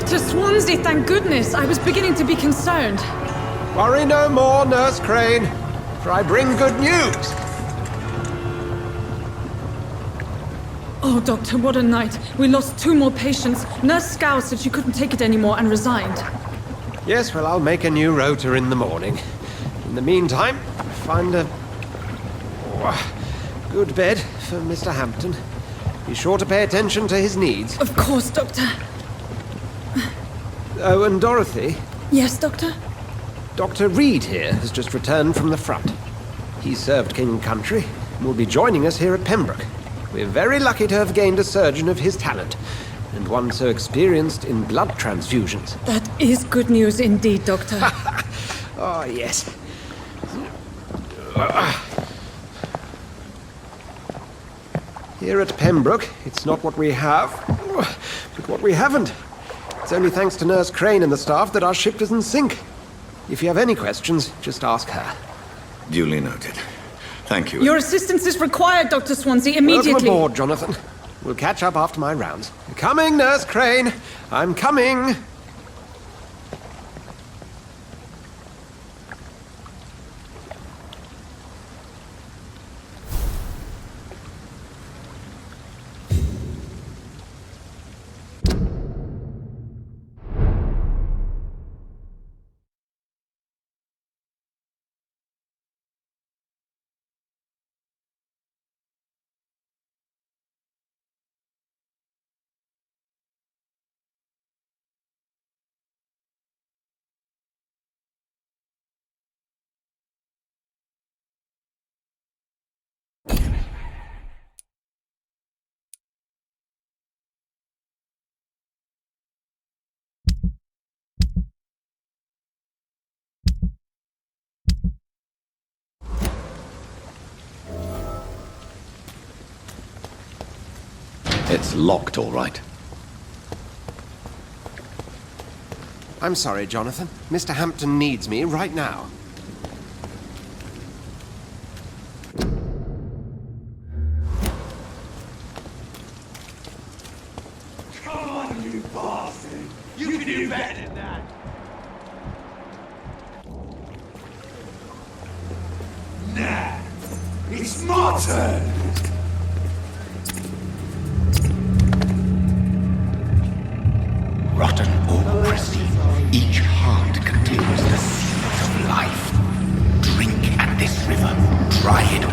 Dr. Swansea, thank goodness. I was beginning to be concerned. Worry no more, Nurse Crane, for I bring good news. Oh, Doctor, what a night. We lost 2 more patients. Nurse Scow said she couldn't take it anymore and resigned. Yes, well, I'll make a new rota in the morning. In the meantime, find a good bed for Mr. Hampton. Be sure to pay attention to his needs. Of course, Doctor. Oh, and Dorothy? Yes, Doctor? Dr. Reed here has just returned from the front. He served King and Country and will be joining us here at Pembroke. We're very lucky to have gained a surgeon of his talent, and one so experienced in blood transfusions. That is good news indeed, Doctor. Oh, yes. Here at Pembroke, it's not what we have, but what we haven't. It's only thanks to Nurse Crane and the staff that our ship doesn't sink. If you have any questions, just ask her. Duly noted. Thank you. Your assistance is required, Dr. Swansea, immediately. Welcome aboard, Jonathan. We'll catch up after my rounds. Coming, Nurse Crane. I'm coming. It's locked, all right. I'm sorry, Jonathan. Mr. Hampton needs me right now. Come on, you bastard! You can do better than that! Nah! It's my turn! Rotten or pristine, each heart contains the seeds of life. Drink at this river, try it all.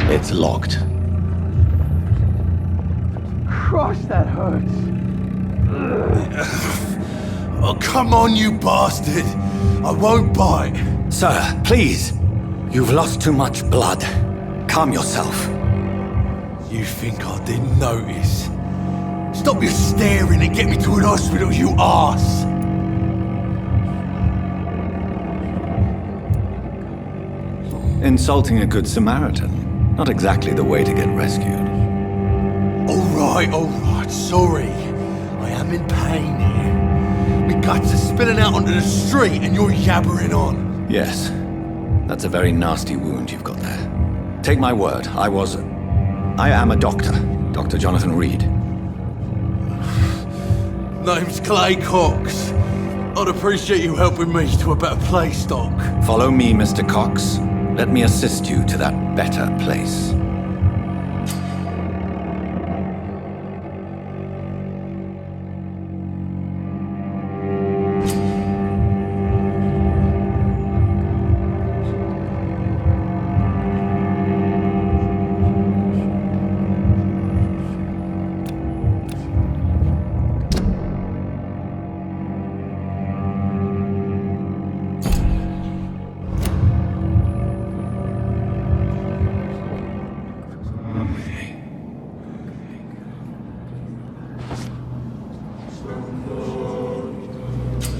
It's locked. Crush, that hurts! Oh, come on, you bastard! I won't bite! Sir, please. You've lost too much blood. Calm yourself. You think I didn't notice? Stop your staring and get me to an hospital, you arse! Insulting a good Samaritan. Not exactly the way to get rescued. Alright, sorry. I am in pain here. My guts are spilling out onto the street and you're yabbering on. Yes. That's a very nasty wound you've got there. Take my word, I am a doctor. Dr. Jonathan Reed. Name's Clay Cox. I'd appreciate you helping me to a better place, Doc. Follow me, Mr. Cox. Let me assist you to that better place.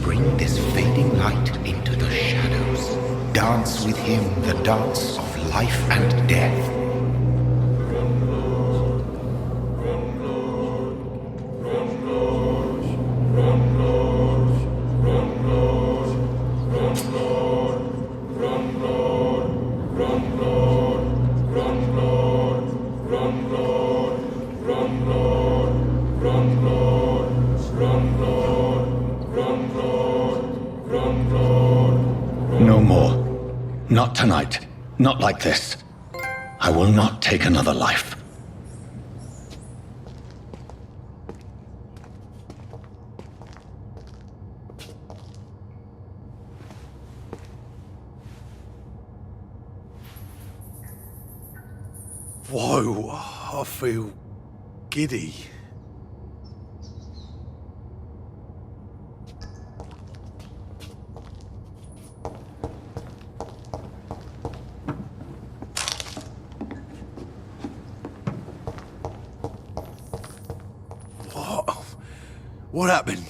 Bring this fading light into the shadows. Dance with him the dance of life and death. more. Not tonight. Not like this. I will not take another life. Whoa, I feel giddy. What happened?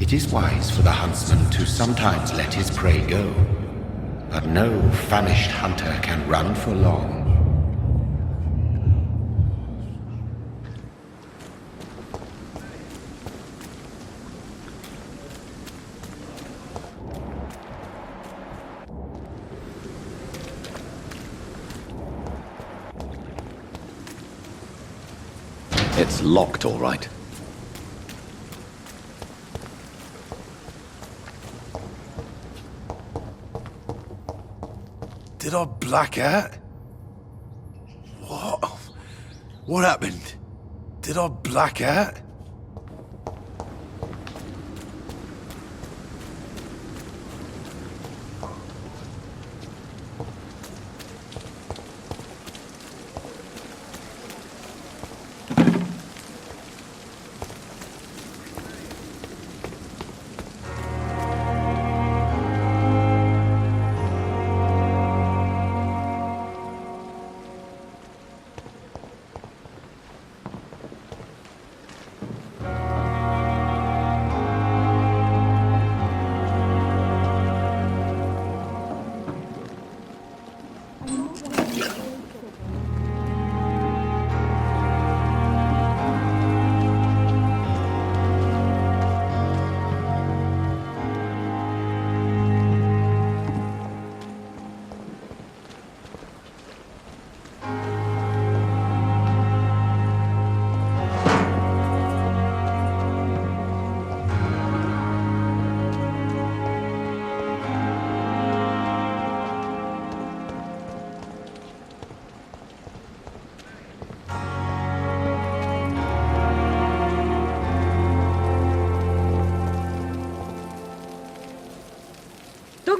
It is wise for the huntsman to sometimes let his prey go, but no famished hunter can run for long. It's locked, all right. Did I black out? What? What happened? Did I black out?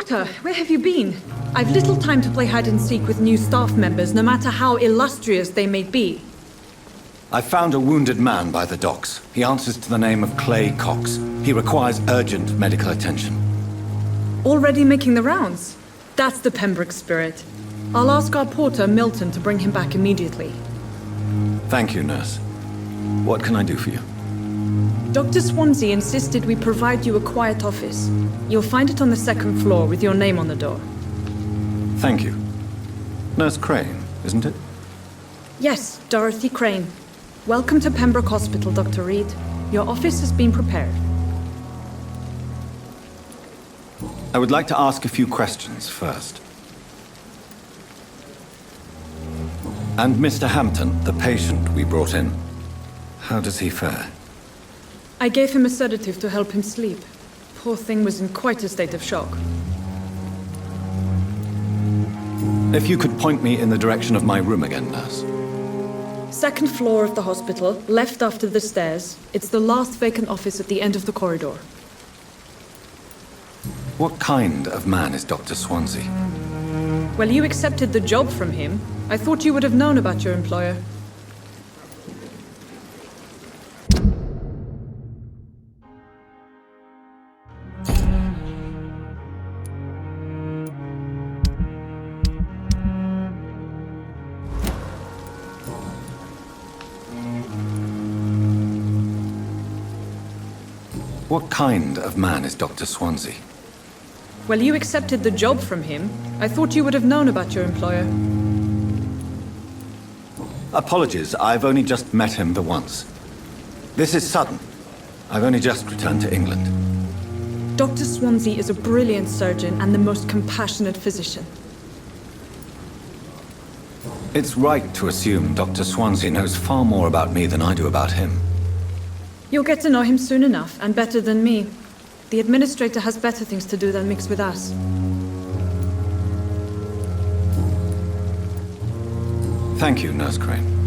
Doctor, where have you been? I've little time to play hide and seek with new staff members, no matter how illustrious they may be. I found a wounded man by the docks. He answers to the name of Clay Cox. He requires urgent medical attention. Already making the rounds? That's the Pembroke spirit. I'll ask our porter, Milton, to bring him back immediately. Thank you, nurse. What can I do for you? Dr. Swansea insisted we provide you a quiet office. You'll find it on the second floor with your name on the door. Thank you. Nurse Crane, isn't it? Yes, Dorothy Crane. Welcome to Pembroke Hospital, Dr. Reed. Your office has been prepared. I would like to ask a few questions first. And Mr. Hampton, the patient we brought in, how does he fare? I gave him a sedative to help him sleep. Poor thing was in quite a state of shock. If you could point me in the direction of my room again, nurse. Second floor of the hospital, left after the stairs. It's the last vacant office at the end of the corridor. What kind of man is Dr. Swansea? Well, you accepted the job from him. I thought you would have known about your employer. What kind of man is Dr. Swansea? Well, you accepted the job from him. I thought you would have known about your employer. Apologies, I've only just met him the once. This is sudden. I've only just returned to England. Dr. Swansea is a brilliant surgeon and the most compassionate physician. It's right to assume Dr. Swansea knows far more about me than I do about him. You'll get to know him soon enough, and better than me. The administrator has better things to do than mix with us. Thank you, Nurse Crane.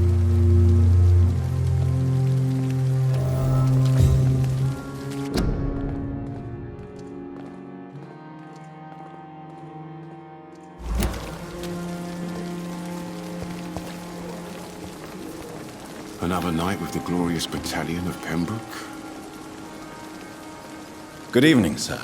Another night with the glorious battalion of Pembroke? Good evening, sir.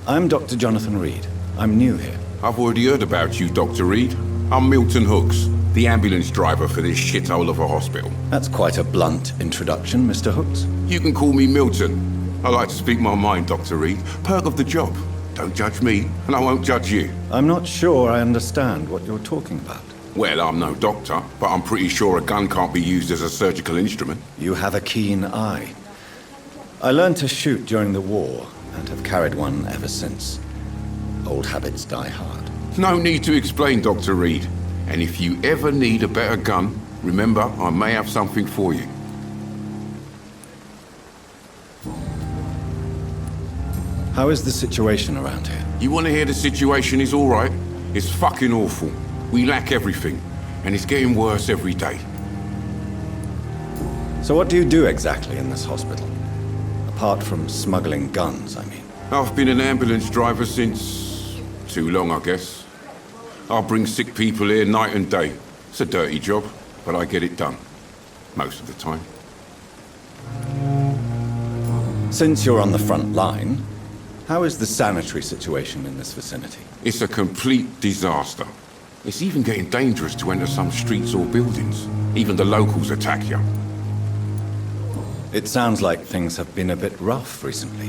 I'm Dr. Jonathan Reed. I'm new here. I've already heard about you, Dr. Reed. I'm Milton Hooks, the ambulance driver for this shithole of a hospital. That's quite a blunt introduction, Mr. Hooks. You can call me Milton. I like to speak my mind, Dr. Reed. Perk of the job. Don't judge me, and I won't judge you. I'm not sure I understand what you're talking about. Well, I'm no doctor, but I'm pretty sure a gun can't be used as a surgical instrument. You have a keen eye. I learned to shoot during the war, and have carried one ever since. Old habits die hard. No need to explain, Dr. Reed. And if you ever need a better gun, remember, I may have something for you. How is the situation around here? You want to hear the situation is all right? It's fucking awful. We lack everything, and it's getting worse every day. So what do you do exactly in this hospital? Apart from smuggling guns, I mean. I've been an ambulance driver since... too long, I guess. I'll bring sick people here night and day. It's a dirty job, but I get it done. Most of the time. Since you're on the front line, how is the sanitary situation in this vicinity? It's a complete disaster. It's even getting dangerous to enter some streets or buildings. Even the locals attack you. It sounds like things have been a bit rough recently.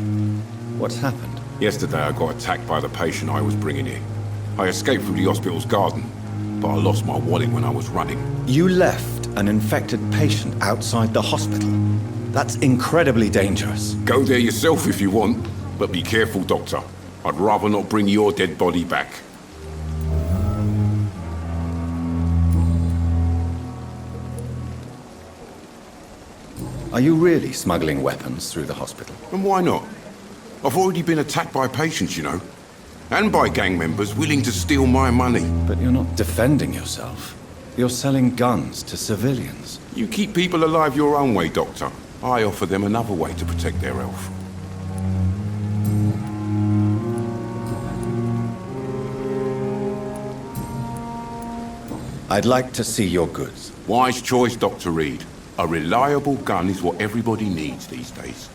What's happened? Yesterday I got attacked by the patient I was bringing in. I escaped through the hospital's garden, but I lost my wallet when I was running. You left an infected patient outside the hospital? That's incredibly dangerous. Go there yourself if you want, but be careful, Doctor. I'd rather not bring your dead body back. Are you really smuggling weapons through the hospital? And why not? I've already been attacked by patients, you know. And by gang members willing to steal my money. But you're not defending yourself. You're selling guns to civilians. You keep people alive your own way, Doctor. I offer them another way to protect their health. I'd like to see your goods. Wise choice, Dr. Reed. A reliable gun is what everybody needs these days.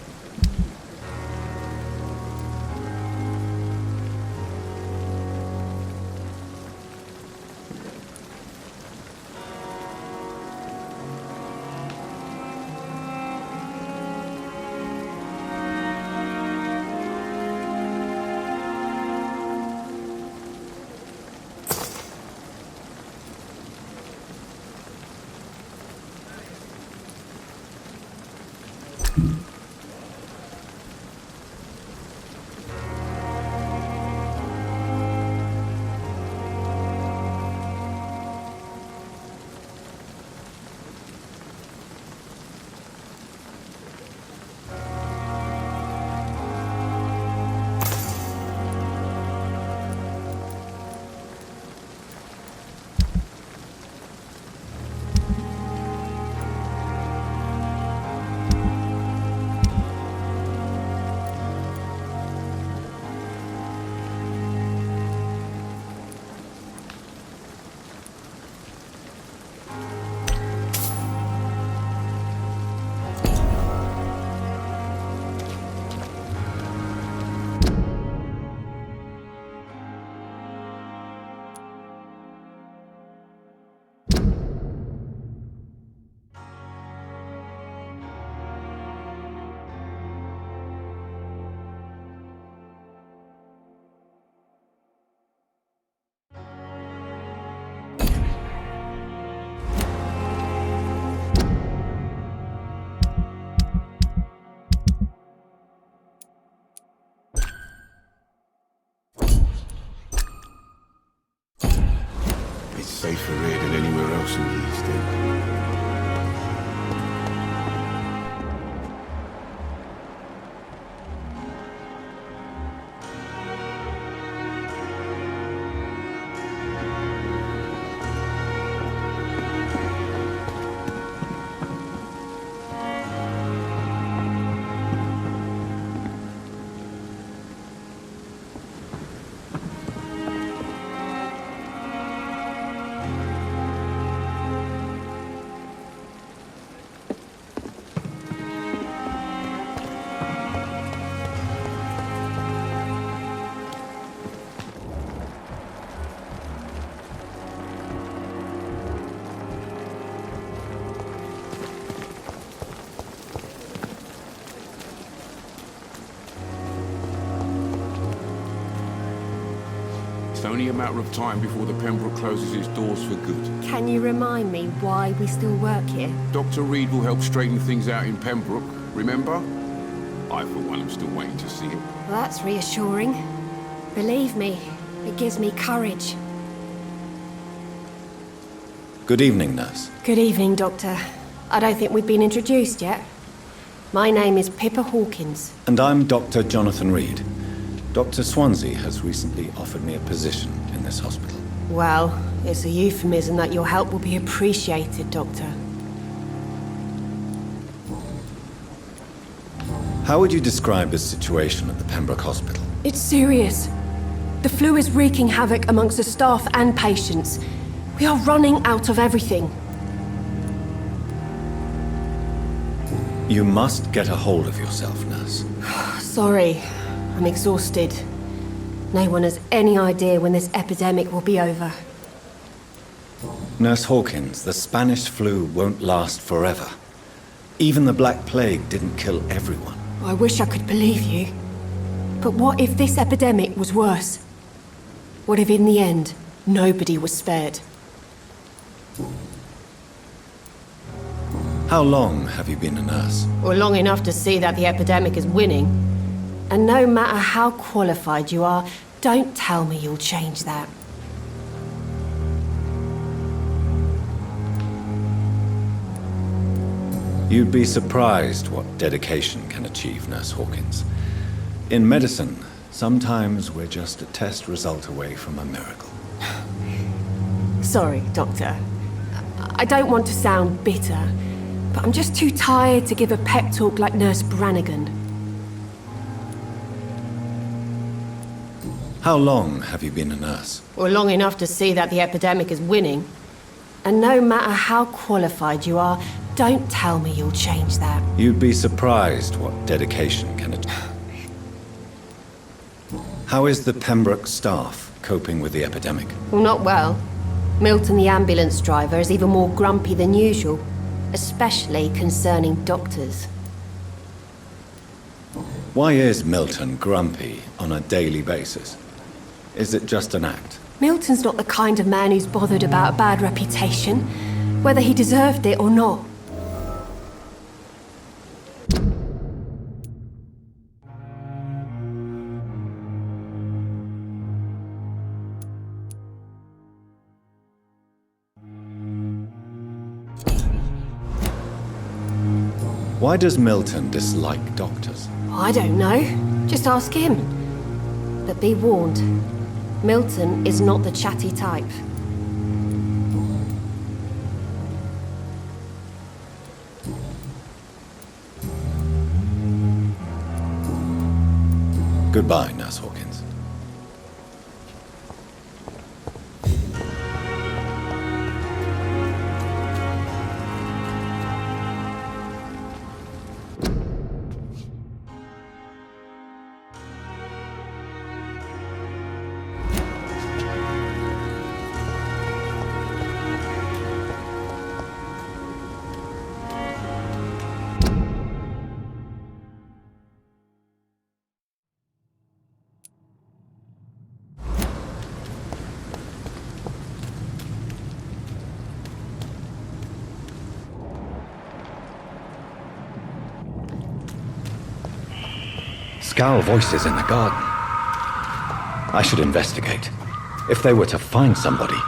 It's only a matter of time before the Pembroke closes its doors for good. Can you remind me why we still work here? Dr. Reed will help straighten things out in Pembroke, remember? I, for one, am still waiting to see it. Well, that's reassuring. Believe me, it gives me courage. Good evening, nurse. Good evening, Doctor. I don't think we've been introduced yet. My name is Pippa Hawkins. And I'm Dr. Jonathan Reed. Dr. Swansea has recently offered me a position in this hospital. Well, it's a euphemism that your help will be appreciated, Doctor. How would you describe the situation at the Pembroke Hospital? It's serious. The flu is wreaking havoc amongst the staff and patients. We are running out of everything. You must get a hold of yourself, nurse. Sorry, I'm exhausted. No one has any idea when this epidemic will be over. Nurse Hawkins, the Spanish flu won't last forever. Even the Black Plague didn't kill everyone. I wish I could believe you. But what if this epidemic was worse? What if in the end, nobody was spared? How long have you been a nurse? Or long enough to see that the epidemic is winning. And no matter how qualified you are, don't tell me you'll change that. You'd be surprised what dedication can achieve, Nurse Hawkins. In medicine, sometimes we're just a test result away from a miracle. Sorry, Doctor. I don't want to sound bitter, but I'm just too tired to give a pep talk like Nurse Brannigan. How long have you been a nurse? Or long enough to see that the epidemic is winning. And no matter how qualified you are, don't tell me you'll change that. You'd be surprised what dedication can achieve. How is the Pembroke staff coping with the epidemic? Well, not well. Milton, the ambulance driver, is even more grumpy than usual, especially concerning doctors. Why is Milton grumpy on a daily basis? Is it just an act? Milton's not the kind of man who's bothered about a bad reputation, whether he deserved it or not. Why does Milton dislike doctors? I don't know. Just ask him. But be warned, Milton is not the chatty type. Goodbye, Nurse Hawkins. Scowl voices in the garden. I should investigate. If they were to find somebody.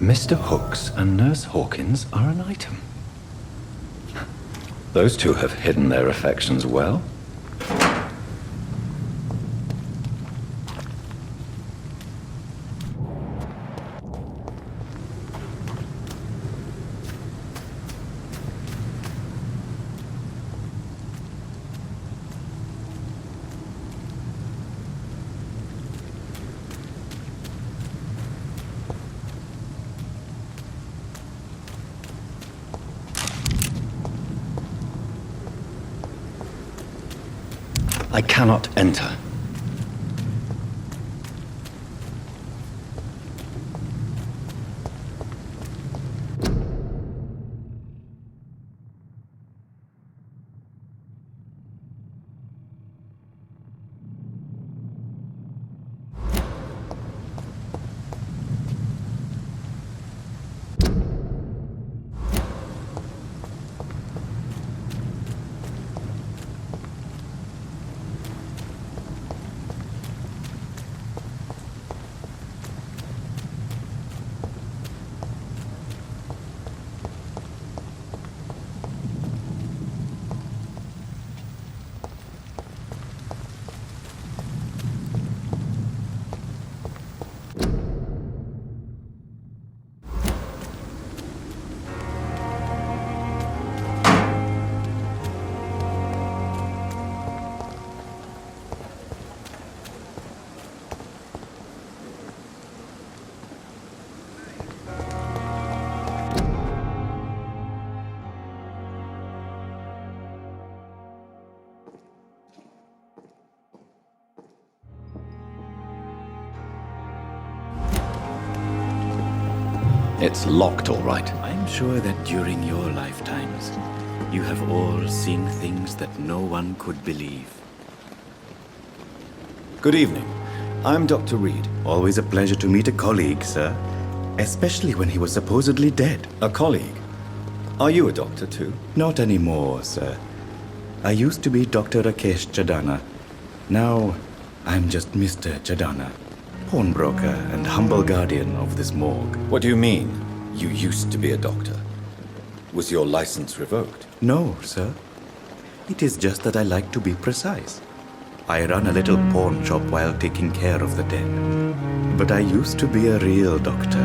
Mr. Hooks and Nurse Hawkins are an item. Those two have hidden their affections well. I cannot enter. It's locked, all right. I'm sure that during your lifetimes, you have all seen things that no one could believe. Good evening. I'm Dr. Reed. Always a pleasure to meet a colleague, sir. Especially when he was supposedly dead. A colleague. Are you a doctor too? Not anymore, sir. I used to be Dr. Rakesh Chadana. Now, I'm just Mr. Chadana, pawnbroker and humble guardian of this morgue. What do you mean? You used to be a doctor. Was your license revoked? No, sir. It is just that I like to be precise. I run a little pawn shop while taking care of the dead. But I used to be a real doctor.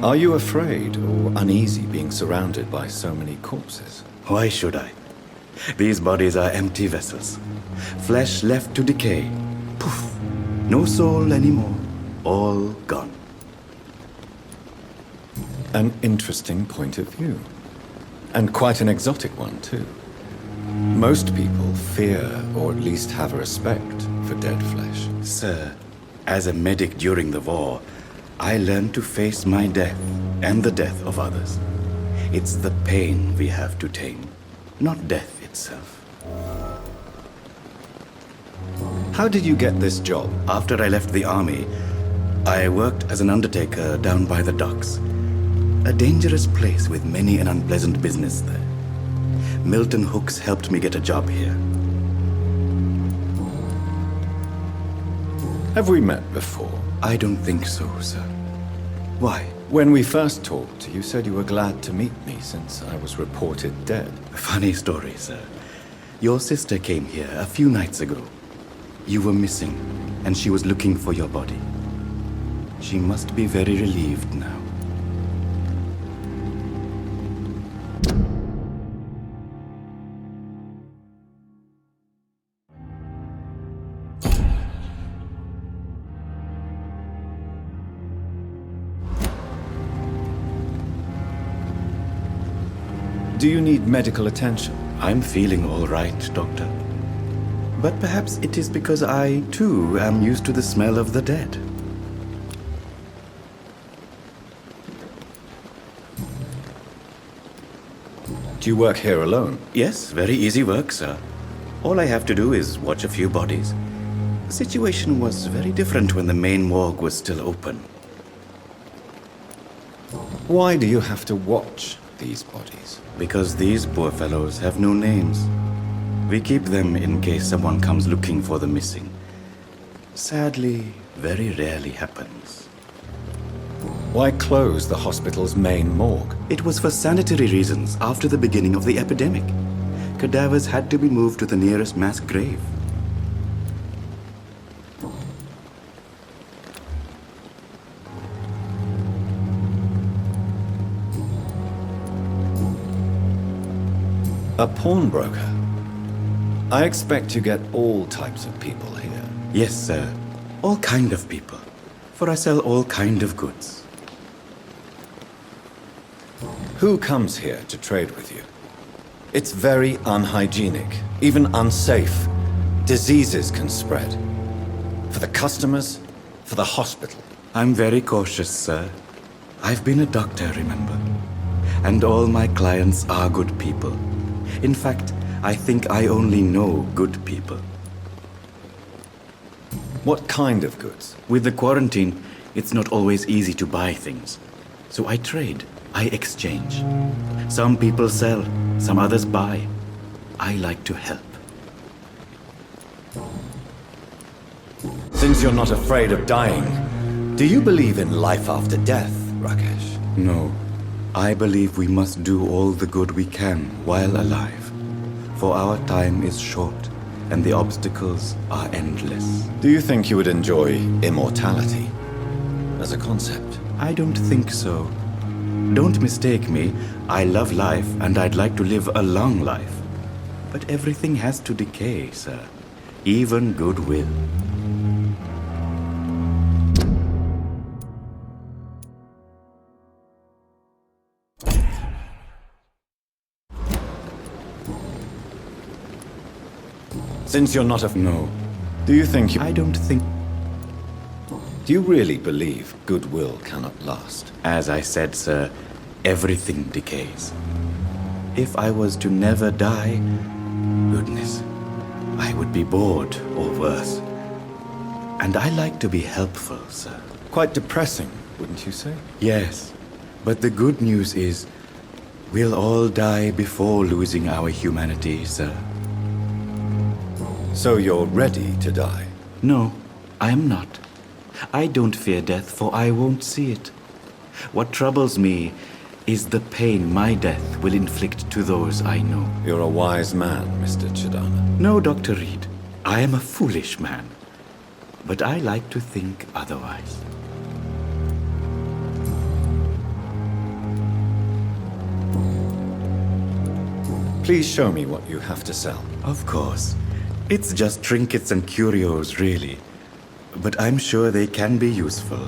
Are you afraid or uneasy being surrounded by so many corpses? Why should I? These bodies are empty vessels. Flesh left to decay. Poof. No soul anymore. All gone. An interesting point of view. And quite an exotic one, too. Most people fear, or at least have a respect, for dead flesh. Sir, as a medic during the war, I learned to face my death and the death of others. It's the pain we have to tame, not death itself. How did you get this job? After I left the army, I worked as an undertaker down by the docks. A dangerous place with many an unpleasant business there. Milton Hooks helped me get a job here. Have we met before? I don't think so, sir. Why? When we first talked, you said you were glad to meet me since I was reported dead. Funny story, sir. Your sister came here a few nights ago. You were missing, and she was looking for your body. She must be very relieved now. Do you need medical attention? I'm feeling all right, Doctor. But perhaps it is because I, too, am used to the smell of the dead. Do you work here alone? Yes, very easy work, sir. All I have to do is watch a few bodies. The situation was very different when the main morgue was still open. Why do you have to watch these bodies? Because these poor fellows have no names. We keep them in case someone comes looking for the missing. Sadly, very rarely happens. Why close the hospital's main morgue? It was for sanitary reasons after the beginning of the epidemic. Cadavers had to be moved to the nearest mass grave. A pawnbroker? I expect you get all types of people here. Yes, sir. All kind of people. For I sell all kind of goods. Who comes here to trade with you? It's very unhygienic, even unsafe. Diseases can spread. For the customers, for the hospital. I'm very cautious, sir. I've been a doctor, remember? And all my clients are good people. In fact, I think I only know good people. What kind of goods? With the quarantine, it's not always easy to buy things. So I trade, I exchange. Some people sell, some others buy. I like to help. Since you're not afraid of dying, do you believe in life after death, Rakesh? No, I believe we must do all the good we can while alive. For our time is short, and the obstacles are endless. Do you think you would enjoy immortality as a concept? I don't think so. Don't mistake me. I love life, and I'd like to live a long life. But everything has to decay, sir. Even goodwill. Since you're not No, do you think you... I don't think... Do you really believe goodwill cannot last? As I said, sir, everything decays. If I was to never die, goodness, I would be bored or worse. And I like to be helpful, sir. Quite depressing, wouldn't you say? Yes, but the good news is, we'll all die before losing our humanity, sir. So you're ready to die? No, I am not. I don't fear death, for I won't see it. What troubles me is the pain my death will inflict to those I know. You're a wise man, Mr. Chidana. No, Dr. Reed. I am a foolish man. But I like to think otherwise. Please show me what you have to sell. Of course. It's just trinkets and curios, really. But I'm sure they can be useful.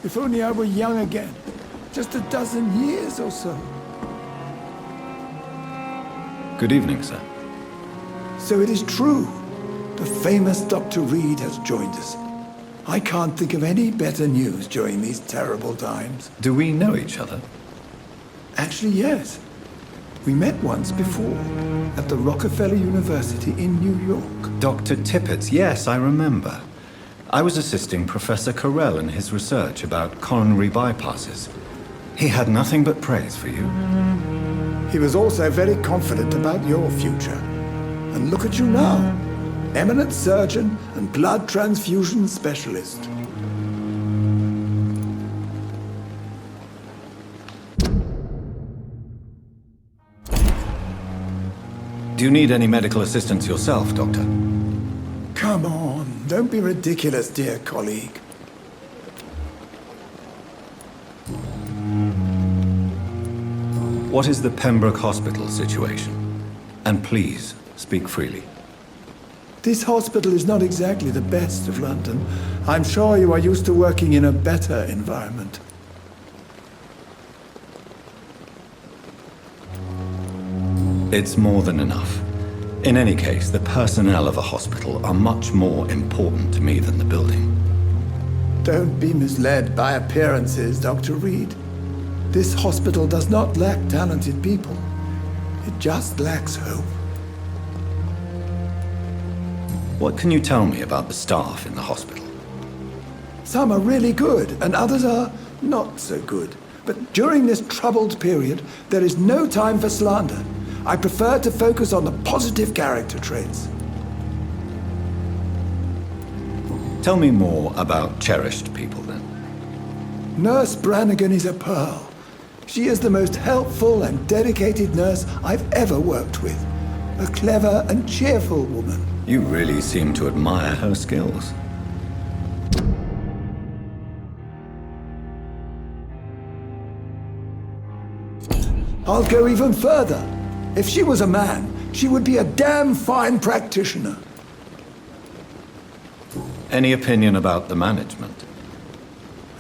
If only I were young again. Just a dozen years or so. Good evening, sir. So it is true. The famous Dr. Reed has joined us. I can't think of any better news during these terrible times. Do we know each other? Actually, yes. We met once before, at the Rockefeller University in New York. Dr. Tippett, yes, I remember. I was assisting Professor Carell in his research about coronary bypasses. He had nothing but praise for you. He was also very confident about your future. And look at you now. Eminent surgeon and blood transfusion specialist. Do you need any medical assistance yourself, Doctor? Come on, don't be ridiculous, dear colleague. What is the Pembroke Hospital situation? And please, speak freely. This hospital is not exactly the best of London. I'm sure you are used to working in a better environment. It's more than enough. In any case, the personnel of a hospital are much more important to me than the building. Don't be misled by appearances, Dr. Reed. This hospital does not lack talented people. It just lacks hope. What can you tell me about the staff in the hospital? Some are really good, and others are not so good. But during this troubled period, there is no time for slander. I prefer to focus on the positive character traits. Tell me more about cherished people, then. Nurse Brannigan is a pearl. She is the most helpful and dedicated nurse I've ever worked with. A clever and cheerful woman. You really seem to admire her skills. I'll go even further. If she was a man, she would be a damn fine practitioner. Any opinion about the management?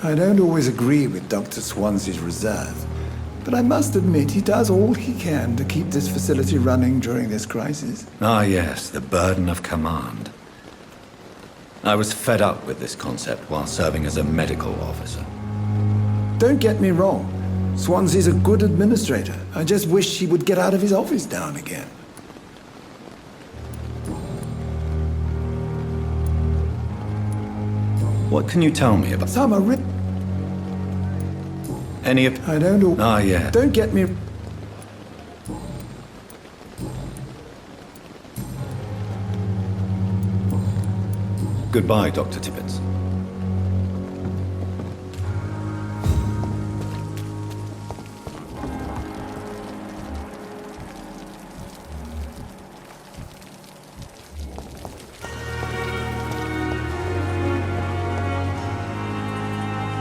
I don't always agree with Dr. Swansea's reserve, but I must admit he does all he can to keep this facility running during this crisis. Ah, yes, the burden of command. I was fed up with this concept while serving as a medical officer. Don't get me wrong. Swansea's a good administrator. I just wish he would get out of his office now and again. What can you tell me about... Some are Any... I don't... Ah, yeah. Don't get me... Goodbye, Dr. Tippett.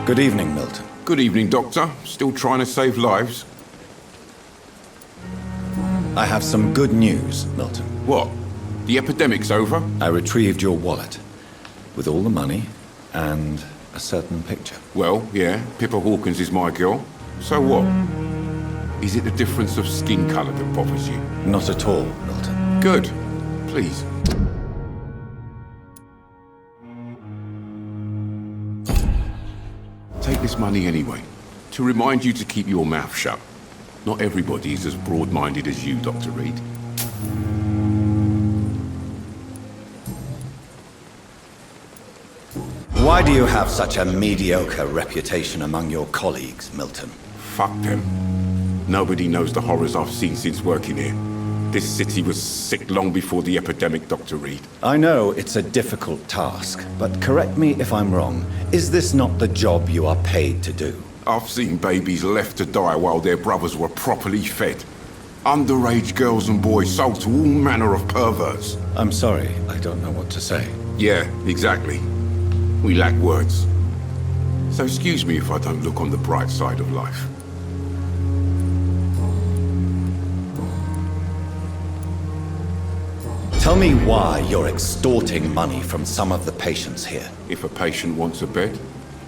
Good evening, Milton. Good evening, Doctor. Still trying to save lives? I have some good news, Milton. What? The epidemic's over? I retrieved your wallet with all the money and a certain picture. Well, yeah, Pippa Hawkins is my girl. So what? Is it the difference of skin colour that bothers you? Not at all, Milton. Good. Please. Take this money anyway, to remind you to keep your mouth shut. Not everybody is as broad-minded as you, Dr. Reed. Why do you have such a mediocre reputation among your colleagues, Milton? Fuck them. Nobody knows the horrors I've seen since working here. This city was sick long before the epidemic, Dr. Reed. I know it's a difficult task, but correct me if I'm wrong. Is this not the job you are paid to do? I've seen babies left to die while their brothers were properly fed. Underage girls and boys sold to all manner of perverts. I'm sorry, I don't know what to say. Yeah, exactly. We lack words. So excuse me if I don't look on the bright side of life. Tell me why you're extorting money from some of the patients here. If a patient wants a bed,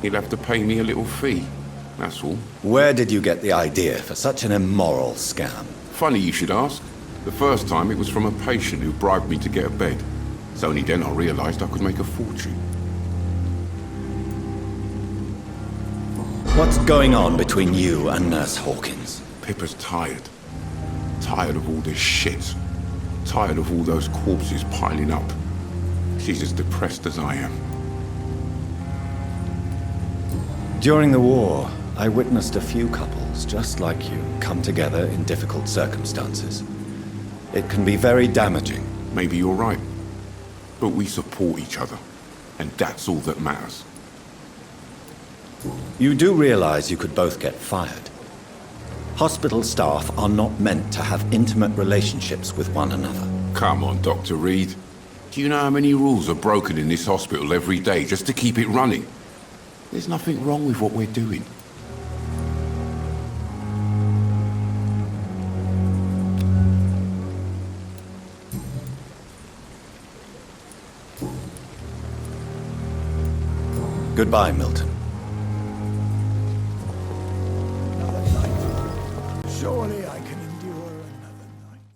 he'll have to pay me a little fee. That's all. Where did you get the idea for such an immoral scam? Funny you should ask. The first time it was from a patient who bribed me to get a bed. It's only then I realized I could make a fortune. What's going on between you and Nurse Hawkins? Pippa's tired. Tired of all this shit. Tired of all those corpses piling up. She's as depressed as I am. During the war, I witnessed a few couples just like you come together in difficult circumstances. It can be very damaging. Maybe you're right. But we support each other. And that's all that matters. You do realize you could both get fired. Hospital staff are not meant to have intimate relationships with one another. Come on, Dr. Reed. Do you know how many rules are broken in this hospital every day just to keep it running? There's nothing wrong with what we're doing. Goodbye, Milton. Surely